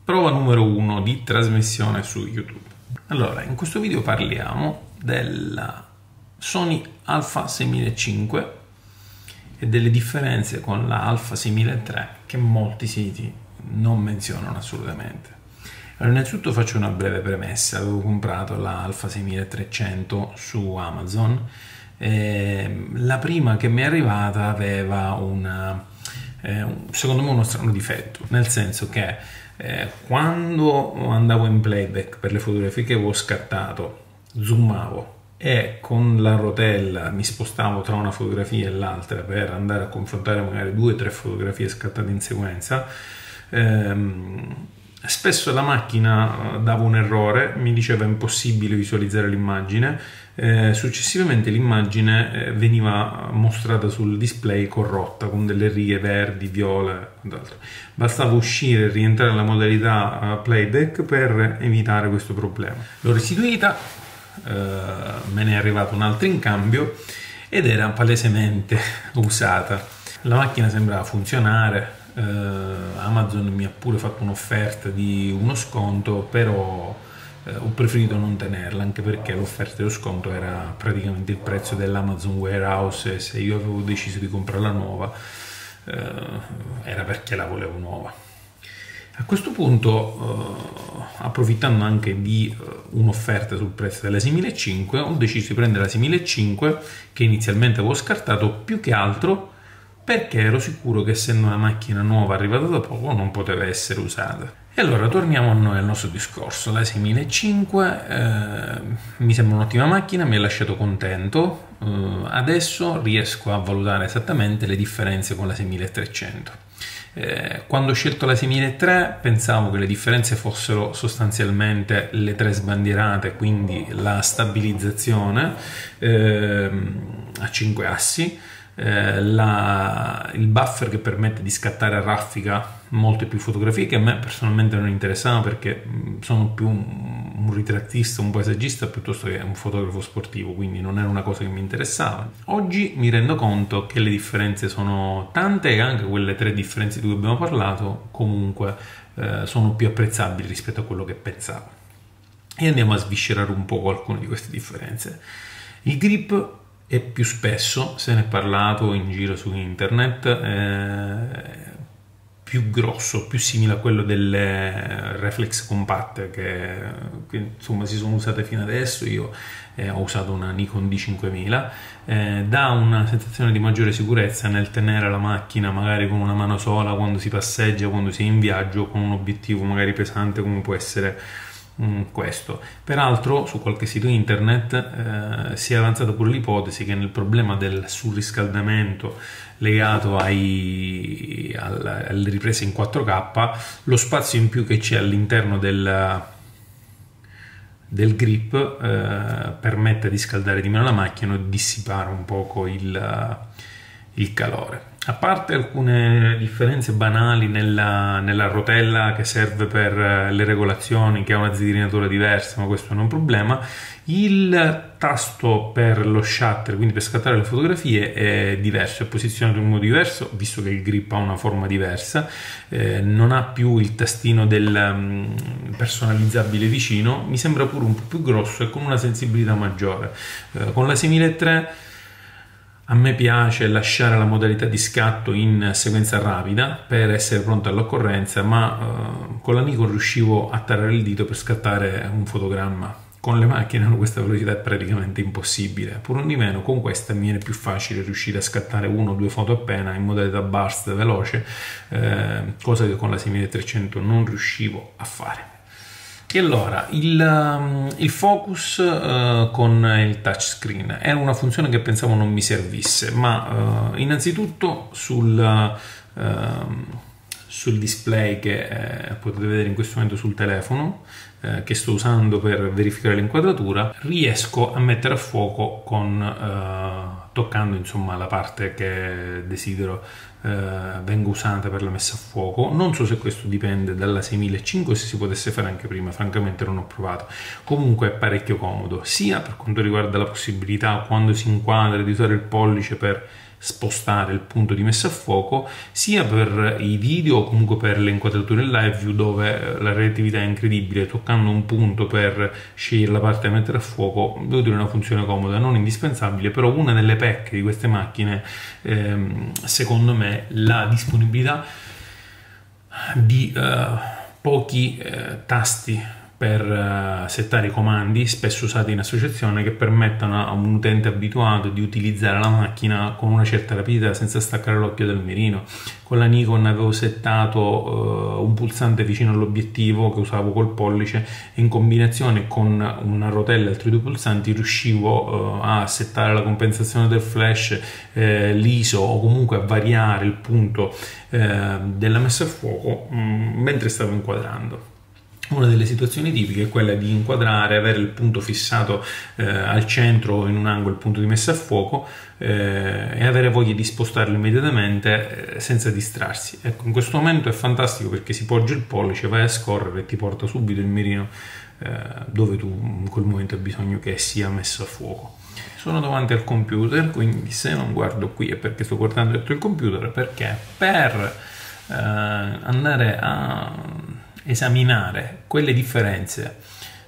Prova numero 1 di trasmissione su YouTube. Allora, in questo video parliamo della Sony Alpha 6005 e delle differenze con la Alpha 6003 che molti siti non menzionano assolutamente. Allora, innanzitutto faccio una breve premessa. Avevo comprato la Alpha 6300 su Amazon. La prima che mi è arrivata aveva secondo me uno strano difetto, nel senso che quando andavo in playback per le fotografie che avevo scattato, zoomavo e con la rotella mi spostavo tra una fotografia e l'altra per andare a confrontare magari 2 o 3 fotografie scattate in sequenza, spesso la macchina dava un errore, mi diceva impossibile visualizzare l'immagine. Successivamente l'immagine veniva mostrata sul display corrotta con delle righe verdi, viola e quant'altro. Bastava uscire e rientrare nella modalità playback per evitare questo problema. L'ho restituita, me ne è arrivato un altro in cambio ed era palesemente usata. La macchina sembrava funzionare. Amazon mi ha pure fatto un'offerta di uno sconto, però ho preferito non tenerla, anche perché l'offerta dello sconto era praticamente il prezzo dell'Amazon Warehouse e se io avevo deciso di comprarla nuova era perché la volevo nuova. A questo punto, approfittando anche di un'offerta sul prezzo della 6005, ho deciso di prendere la 6005 che inizialmente avevo scartato, più che altro perché ero sicuro che, essendo una macchina nuova arrivata da poco, non poteva essere usata. E allora torniamo a noi, al nostro discorso. La 6005 mi sembra un'ottima macchina, mi ha lasciato contento. Adesso riesco a valutare esattamente le differenze con la 6300. Quando ho scelto la 6003 pensavo che le differenze fossero sostanzialmente le 3 sbandierate, quindi la stabilizzazione a 5 assi, il buffer che permette di scattare a raffica molte più fotografie, che a me personalmente non interessava perché sono più un ritrattista, un paesaggista piuttosto che un fotografo sportivo, quindi non era una cosa che mi interessava. Oggi mi rendo conto che le differenze sono tante e anche quelle 3 differenze di cui abbiamo parlato comunque sono più apprezzabili rispetto a quello che pensavo. E andiamo a sviscerare un po' alcune di queste differenze. Il grip e più spesso se ne è parlato in giro su internet, più grosso, più simile a quello delle reflex compatte che insomma si sono usate fino adesso. Io ho usato una Nikon D5000, dà una sensazione di maggiore sicurezza nel tenere la macchina magari con una mano sola quando si passeggia, quando si è in viaggio, con un obiettivo magari pesante come può essere questo. Peraltro su qualche sito internet si è avanzata pure l'ipotesi che nel problema del surriscaldamento legato alle riprese in 4K, lo spazio in più che c'è all'interno del grip permette di scaldare di meno la macchina e dissipare un poco il calore. A parte alcune differenze banali nella rotella che serve per le regolazioni, che ha una zigrinatura diversa, ma questo non è un problema. Il tasto per lo shutter, quindi per scattare le fotografie, è diverso, è posizionato in un modo diverso, visto che il grip ha una forma diversa, non ha più il tastino del personalizzabile vicino, mi sembra pure un po' più grosso e con una sensibilità maggiore. Con la 6003 a me piace lasciare la modalità di scatto in sequenza rapida per essere pronto all'occorrenza, ma con la Nikon riuscivo a tarare il dito per scattare un fotogramma. Con le macchine a questa velocità è praticamente impossibile. Pur non di meno, con questa mi viene più facile riuscire a scattare 1 o 2 foto appena in modalità burst veloce, cosa che con la 6300 non riuscivo a fare. E allora, il focus con il touchscreen è una funzione che pensavo non mi servisse, ma innanzitutto sul display che potete vedere in questo momento sul telefono, che sto usando per verificare l'inquadratura, riesco a mettere a fuoco toccando insomma la parte che desidero venga usata per la messa a fuoco. Non so se questo dipende dalla 6005 o se si potesse fare anche prima, francamente non ho provato. Comunque è parecchio comodo, sia per quanto riguarda la possibilità, quando si inquadra, di usare il pollice per spostare il punto di messa a fuoco, sia per i video o comunque per le inquadrature in live view, dove la relatività è incredibile. Toccando un punto per scegliere la parte da mettere a fuoco, devo dire, una funzione comoda, non indispensabile, però una delle pecche di queste macchine, secondo me, la disponibilità di pochi tasti per settare i comandi, spesso usati in associazione, che permettano a un utente abituato di utilizzare la macchina con una certa rapidità senza staccare l'occhio dal mirino. Con la Nikon avevo settato un pulsante vicino all'obiettivo che usavo col pollice, e in combinazione con una rotella e altri due pulsanti riuscivo a settare la compensazione del flash, l'ISO, o comunque a variare il punto della messa a fuoco mentre stavo inquadrando. Una delle situazioni tipiche è quella di inquadrare, avere il punto fissato al centro o in un angolo, il punto di messa a fuoco, e avere voglia di spostarlo immediatamente senza distrarsi. Ecco, in questo momento è fantastico perché si poggia il pollice, vai a scorrere e ti porta subito il mirino dove tu in quel momento hai bisogno che sia messo a fuoco. Sono davanti al computer, quindi se non guardo qui è perché sto guardando dentro il computer, perché per andare a esaminare quelle differenze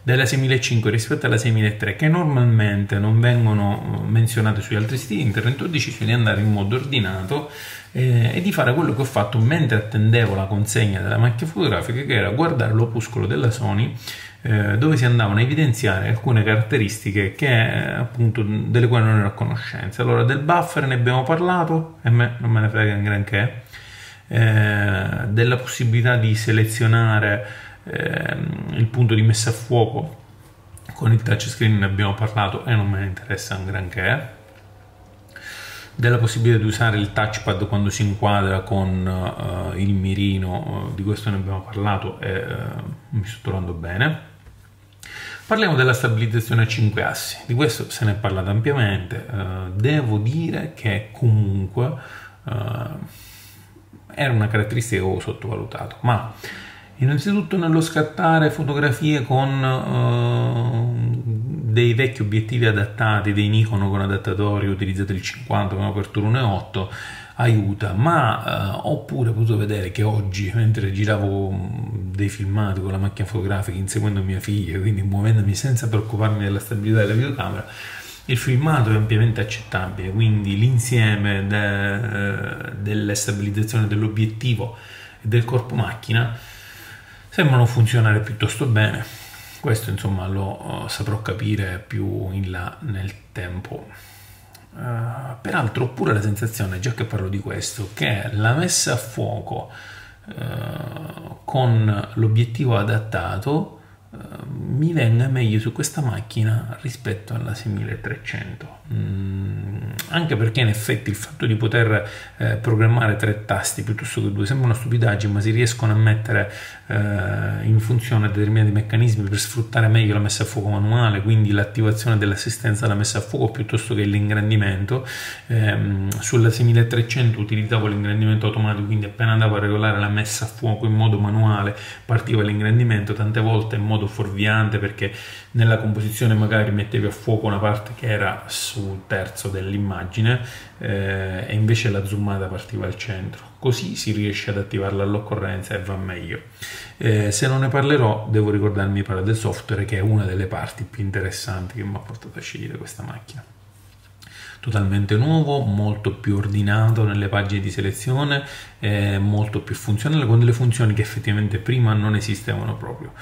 della 6005 rispetto alla 6003 che normalmente non vengono menzionate sugli altri siti internet, ho deciso di andare in modo ordinato e di fare quello che ho fatto mentre attendevo la consegna della macchina fotografica, che era guardare l'opuscolo della Sony, dove si andavano a evidenziare alcune caratteristiche appunto delle quali non ero a conoscenza. Allora, del buffer ne abbiamo parlato, e a me non me ne frega un granché. Della possibilità di selezionare il punto di messa a fuoco con il touchscreen ne abbiamo parlato e non me ne interessa un granché. Della possibilità di usare il touchpad quando si inquadra con il mirino, di questo ne abbiamo parlato e mi sto trovando bene. Parliamo della stabilizzazione a 5 assi, di questo se ne è parlato ampiamente. Devo dire che comunque era una caratteristica che avevo sottovalutato, ma innanzitutto nello scattare fotografie con dei vecchi obiettivi adattati, dei Nikon con adattatori utilizzati il 50 con apertura 1.8 aiuta, ma ho pure potuto vedere che oggi, mentre giravo dei filmati con la macchina fotografica inseguendo mia figlia, quindi muovendomi senza preoccuparmi della stabilità della videocamera, il filmato è ampiamente accettabile, quindi l'insieme delle stabilizzazioni dell'obiettivo e del corpo macchina sembrano funzionare piuttosto bene. Questo insomma lo saprò capire più in là nel tempo. Peraltro ho pure la sensazione, già che parlo di questo, che la messa a fuoco con l'obiettivo adattato mi venga meglio su questa macchina rispetto alla 6300, anche perché in effetti il fatto di poter programmare 3 tasti piuttosto che 2 sembra una stupidaggine, ma si riescono a mettere in funzione determinati meccanismi per sfruttare meglio la messa a fuoco manuale, quindi l'attivazione dell'assistenza alla messa a fuoco piuttosto che l'ingrandimento. Sulla 6300 utilizzavo l'ingrandimento automatico, quindi appena andavo a regolare la messa a fuoco in modo manuale partiva l'ingrandimento, tante volte in modo fuorviante perché nella composizione magari mettevi a fuoco una parte che era sul terzo dell'immagine e invece la zoomata partiva al centro. Così si riesce ad attivarla all'occorrenza e va meglio. Se non ne parlerò, devo ricordarmi di parlare del software, che è una delle parti più interessanti che mi ha portato a scegliere questa macchina. Totalmente nuovo, molto più ordinato nelle pagine di selezione, molto più funzionale, con delle funzioni che effettivamente prima non esistevano proprio.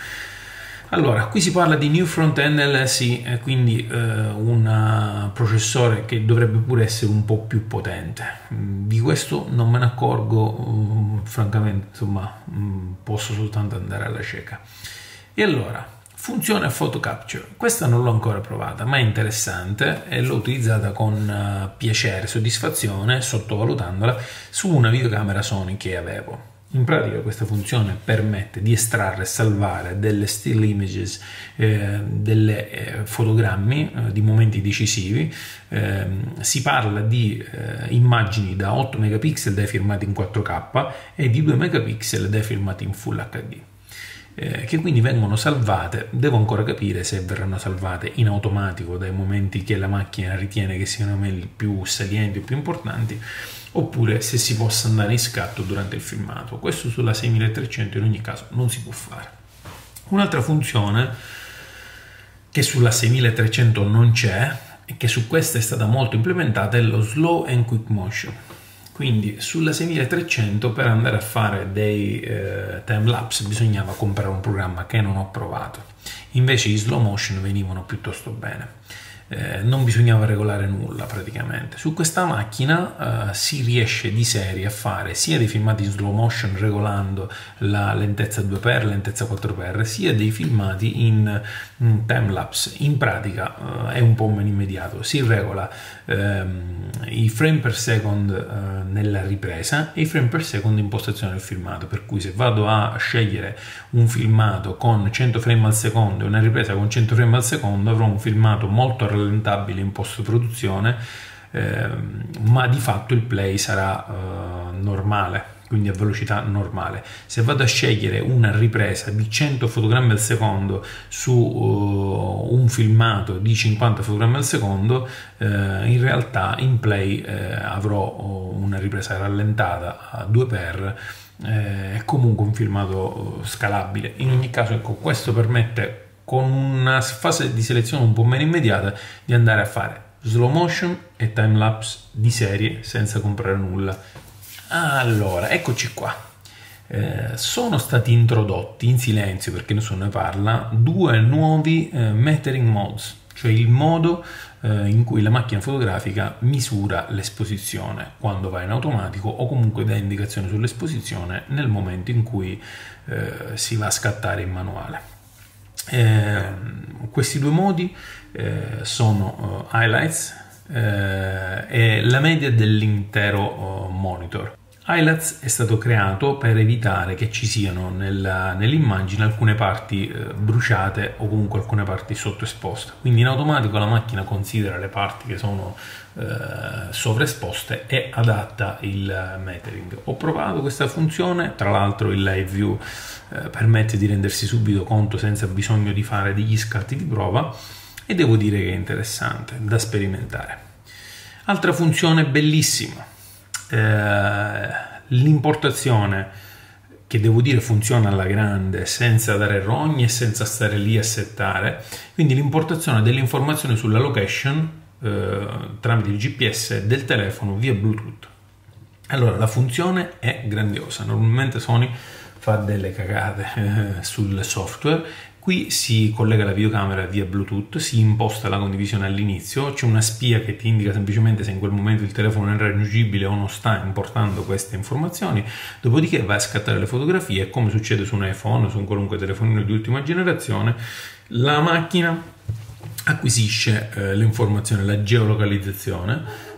Allora, qui si parla di New Front-End LSI, quindi un processore che dovrebbe pure essere un po' più potente. Di questo non me ne accorgo, francamente, insomma, posso soltanto andare alla cieca. E allora, funzione photo capture. Questa non l'ho ancora provata, ma è interessante e l'ho utilizzata con piacere, soddisfazione, sottovalutandola su una videocamera Sony che avevo. In pratica questa funzione permette di estrarre e salvare delle still images, delle fotogrammi di momenti decisivi. Si parla di immagini da 8 megapixel dai filmati in 4K e di 2 megapixel dai filmati in Full HD. che quindi vengono salvate. Devo ancora capire se verranno salvate in automatico dai momenti che la macchina ritiene che siano i più salienti o più importanti, oppure se si possa andare in scatto durante il filmato. Questo sulla 6300 in ogni caso non si può fare. Un'altra funzione che sulla 6300 non c'è e che su questa è stata molto implementata è lo slow and quick motion. Quindi sulla 6300 per andare a fare dei timelapse bisognava comprare un programma che non ho provato, invece i slow motion venivano piuttosto bene. Non bisognava regolare nulla praticamente. Su questa macchina si riesce di serie a fare sia dei filmati in slow motion regolando la lentezza 2x, lentezza 4x, sia dei filmati in timelapse. In pratica è un po' meno immediato, si regola i frame per second nella ripresa e i frame per second in postazione del filmato, per cui se vado a scegliere un filmato con 100 frame al secondo e una ripresa con 100 frame al secondo avrò un filmato molto rallentabile in post produzione, ma di fatto il play sarà normale, quindi a velocità normale. Se vado a scegliere una ripresa di 100 fotogrammi al secondo su un filmato di 50 fotogrammi al secondo, in realtà in play avrò una ripresa rallentata a 2x, è comunque un filmato scalabile. In ogni caso, ecco, questo permette con una fase di selezione un po' meno immediata di andare a fare slow motion e timelapse di serie senza comprare nulla. Allora, eccoci qua. Sono stati introdotti in silenzio, perché nessuno ne parla, due nuovi metering modes, cioè il modo in cui la macchina fotografica misura l'esposizione quando va in automatico o comunque dà indicazioni sull'esposizione nel momento in cui si va a scattare in manuale. Questi due modi sono highlights e la media dell'intero monitor. Highlights è stato creato per evitare che ci siano nell'immagine alcune parti bruciate o comunque alcune parti sottoesposte, quindi in automatico la macchina considera le parti che sono sovraesposte e adatta il metering. Ho provato questa funzione, tra l'altro il live view permette di rendersi subito conto senza bisogno di fare degli scatti di prova e devo dire che è interessante da sperimentare. Altra funzione bellissima, l'importazione, che devo dire funziona alla grande senza dare rogne e senza stare lì a settare, quindi l'importazione delle informazioni sulla location tramite il GPS del telefono via Bluetooth. Allora, la funzione è grandiosa. Normalmente Sony fa delle cagate sul software. Qui si collega la videocamera via Bluetooth, si imposta la condivisione all'inizio, c'è una spia che ti indica semplicemente se in quel momento il telefono è raggiungibile o non sta importando queste informazioni, dopodiché vai a scattare le fotografie e, come succede su un iPhone o su un qualunque telefonino di ultima generazione, la macchina acquisisce l'informazione, la geolocalizzazione,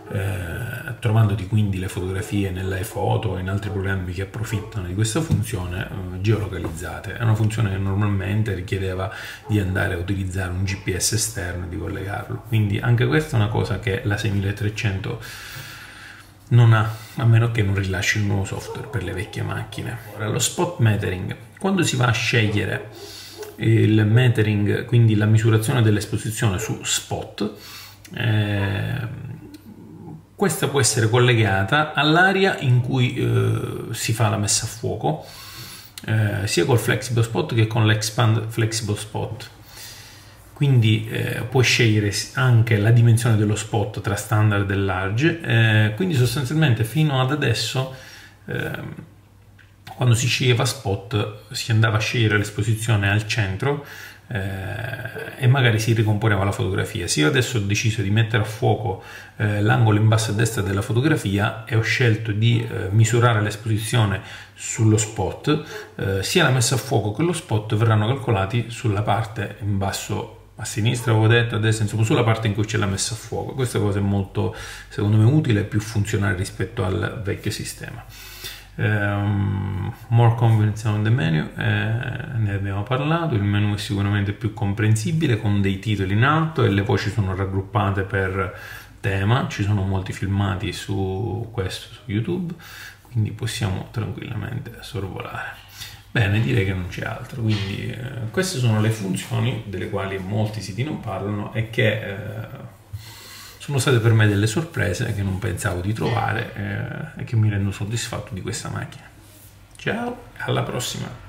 trovandoti quindi le fotografie nell'iPhoto o in altri programmi che approfittano di questa funzione geolocalizzate. È una funzione che normalmente richiedeva di andare a utilizzare un GPS esterno e di collegarlo, quindi anche questa è una cosa che la 6300 non ha, a meno che non rilasci il nuovo software per le vecchie macchine. Ora, lo spot metering, quando si va a scegliere il metering, quindi la misurazione dell'esposizione su spot, questa può essere collegata all'area in cui si fa la messa a fuoco, sia col Flexible Spot che con l'Expand Flexible Spot. Quindi puoi scegliere anche la dimensione dello spot tra standard e large, quindi sostanzialmente fino ad adesso quando si sceglieva spot si andava a scegliere l'esposizione al centro e magari si ricomponeva la fotografia. Se io adesso ho deciso di mettere a fuoco l'angolo in basso a destra della fotografia e ho scelto di misurare l'esposizione sullo spot, sia la messa a fuoco che lo spot verranno calcolati sulla parte in basso a sinistra, avevo detto, a destra, insomma sulla parte in cui c'è la messa a fuoco. Questa cosa è molto, secondo me, utile e più funzionale rispetto al vecchio sistema. More convenience on the menu, ne abbiamo parlato. Il menu è sicuramente più comprensibile, con dei titoli in alto e le voci sono raggruppate per tema. Ci sono molti filmati su questo su YouTube, quindi possiamo tranquillamente sorvolare. Bene, direi che non c'è altro, quindi queste sono le funzioni delle quali molti siti non parlano e che sono state per me delle sorprese che non pensavo di trovare e che mi rendono soddisfatto di questa macchina. Ciao, alla prossima!